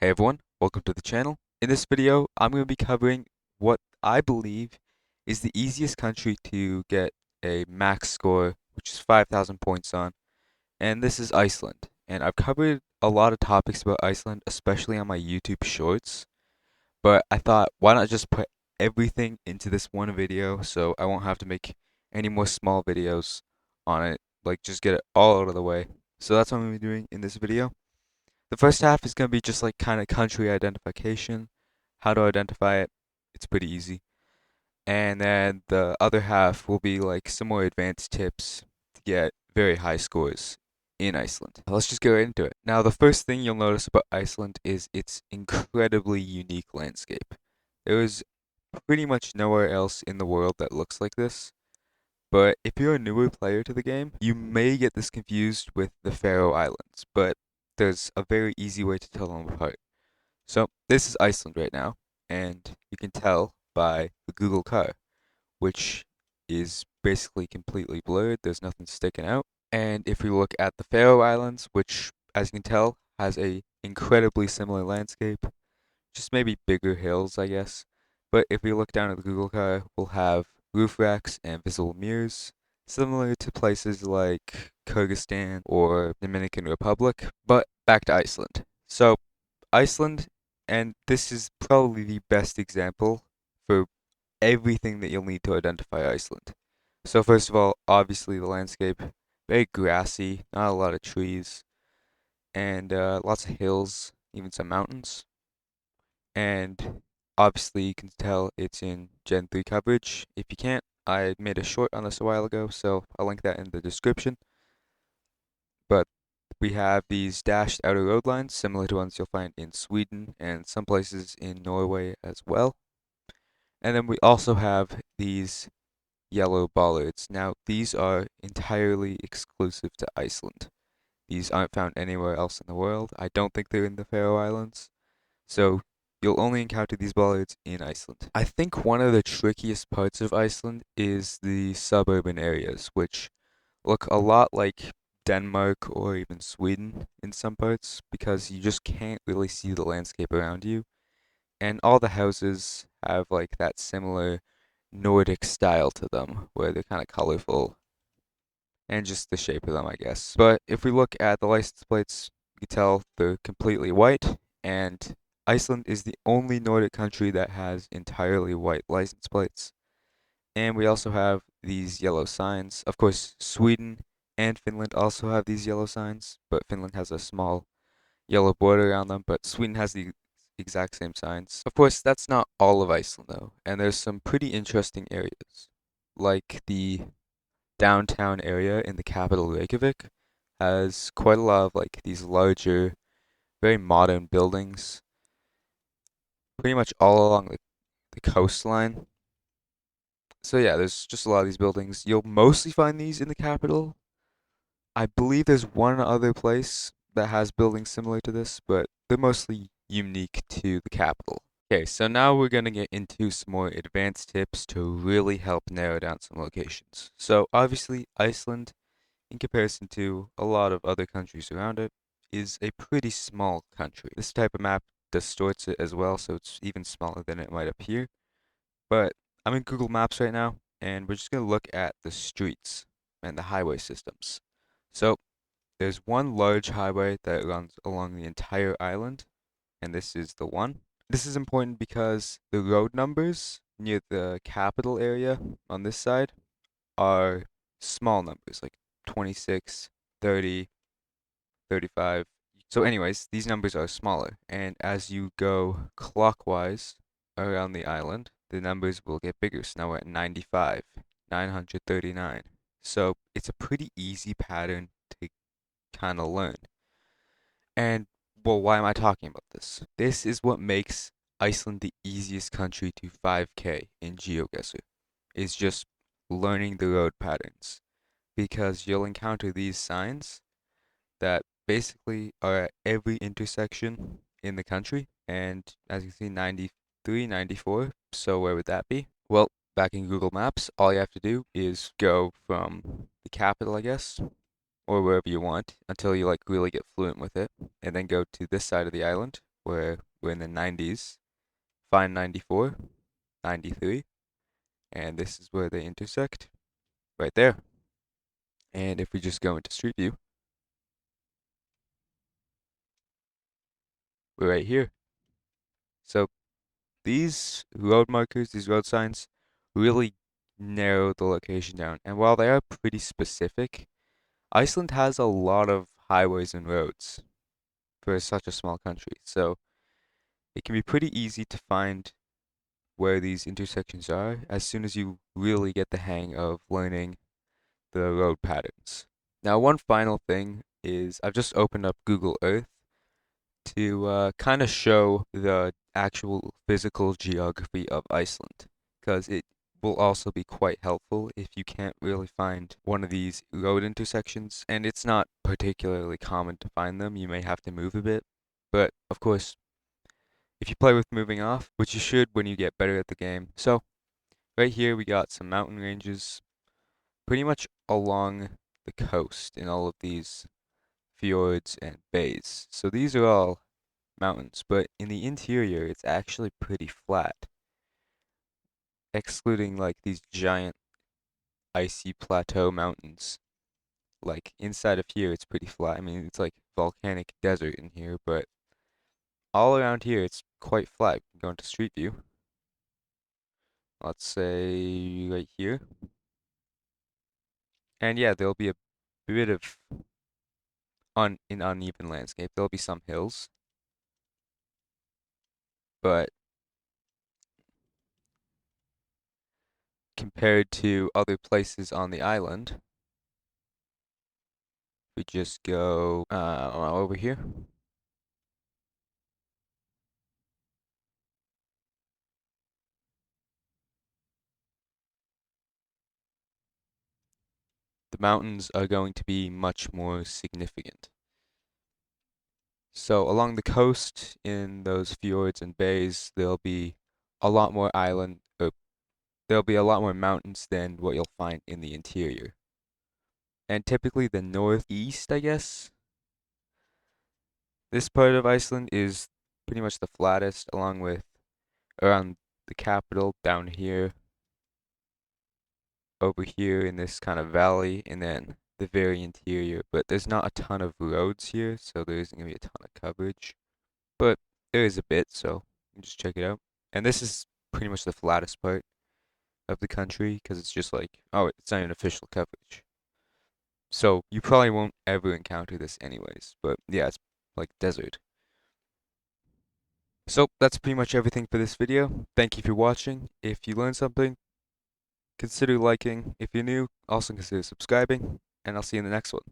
Hey everyone, welcome to the channel. In this video, I'm going to be covering what I believe is the easiest country to get a max score, which is 5,000 points on, and this is Iceland. And I've covered a lot of topics about Iceland, especially on my YouTube shorts, but I thought, why not just put everything into this one video so I won't have to make any more small videos on it, like just get it all out of the way. So that's what I'm going to be doing in this video. The first half is going to be just like kind of country identification, how to identify it. It's pretty easy. And then the other half will be like some more advanced tips to get very high scores in Iceland. Let's just get right into it. Now, the first thing you'll notice about Iceland is its incredibly unique landscape. There is pretty much nowhere else in the world that looks like this. But if you're a newer player to the game, you may get this confused with the Faroe Islands, but there's a very easy way to tell them apart. So this is Iceland right now, and you can tell by the Google car, which is basically completely blurred. There's nothing sticking out. And if we look at the Faroe Islands, which, as you can tell, has a incredibly similar landscape, just maybe bigger hills, I guess. But if we look down at the Google car, we'll have roof racks and visible mirrors, similar to places like Kyrgyzstan or Dominican Republic. But back to Iceland. So Iceland, and this is probably the best example for everything that you'll need to identify Iceland. So first of all, obviously the landscape, very grassy, not a lot of trees, and lots of hills, even some mountains. And obviously you can tell it's in Gen 3 coverage. If you can't, I made a short on this a while ago, so I'll link that in the description. But we have these dashed outer road lines, similar to ones you'll find in Sweden and some places in Norway as well. And then we also have these yellow bollards. Now, these are entirely exclusive to Iceland. These aren't found anywhere else in the world. I don't think they're in the Faroe Islands. So you'll only encounter these bollards in Iceland. I think one of the trickiest parts of Iceland is the suburban areas, which look a lot like Denmark or even Sweden in some parts because you just can't really see the landscape around you. And all the houses have like that similar Nordic style to them where they're kind of colorful and just the shape of them, I guess. But if we look at the license plates, you can tell they're completely white, and Iceland is the only Nordic country that has entirely white license plates. And we also have these yellow signs. Of course, Sweden and Finland also have these yellow signs, but Finland has a small yellow border around them, but Sweden has the exact same signs. Of course, that's not all of Iceland though, and there's some pretty interesting areas, like the downtown area in the capital Reykjavik has quite a lot of like these larger, very modern buildings, pretty much all along the coastline. So yeah, there's just a lot of these buildings. You'll mostly find these in the capital. I believe there's one other place that has buildings similar to this, but they're mostly unique to the capital. Okay, so now we're going to get into some more advanced tips to really help narrow down some locations. So obviously, Iceland, in comparison to a lot of other countries around it, is a pretty small country. This type of map distorts it as well, so it's even smaller than it might appear. But I'm in Google Maps right now, and we're just going to look at the streets and the highway systems. So there's one large highway that runs along the entire island, and this is the one. This is important because the road numbers near the capital area on this side are small numbers, like 26, 30, 35. So anyways, these numbers are smaller, and as you go clockwise around the island, the numbers will get bigger. So now we're at 95, 939. So it's a pretty easy pattern to kind of learn. And well, why am I talking about this? This is what makes Iceland the easiest country to 5K in GeoGuessr, is just learning the road patterns. Because you'll encounter these signs that basically are at every intersection in the country. And as you can see, 93, 94. So where would that be? Well, back in Google Maps, all you have to do is go from the capital, I guess, or wherever you want until you like really get fluent with it, and then go to this side of the island where we're in the 90s, find 94, 93, and this is where they intersect, right there. And if we just go into Street View, we're right here. So these road markers, these road signs, really narrow the location down. And while they are pretty specific, Iceland has a lot of highways and roads for such a small country. So it can be pretty easy to find where these intersections are as soon as you really get the hang of learning the road patterns. Now, one final thing is I've just opened up Google Earth to kind of show the actual physical geography of Iceland, because it will also be quite helpful if you can't really find one of these road intersections, and it's not particularly common to find them. You may have to move a bit, but of course, if you play with moving off, which you should when you get better at the game. So, right here we got some mountain ranges pretty much along the coast in all of these fjords and bays. So these are all mountains, but in the interior it's actually pretty flat, excluding like these giant icy plateau mountains. Like inside of here it's pretty flat. I mean, it's like volcanic desert in here, but all around here it's quite flat. Going to Street View, let's say right here. And yeah, there'll be a bit of uneven landscape. There'll be some hills, but compared to other places on the island, we just go over here. The mountains are going to be much more significant. So along the coast in those fjords and bays, there'll be a lot more there'll be a lot more mountains than what you'll find in the interior. And typically the northeast, I guess, this part of Iceland is pretty much the flattest, along with around the capital down here, over here in this kind of valley, and then the very interior. But there's not a ton of roads here, so there isn't gonna be a ton of coverage. But there is a bit, so you can just check it out. And this is pretty much the flattest part of the country because it's just like, oh, it's not an official coverage. So you probably won't ever encounter this anyways. But yeah, it's like desert. So that's pretty much everything for this video. Thank you for watching. If you learned something, consider liking. If you're new, also consider subscribing. And I'll see you in the next one.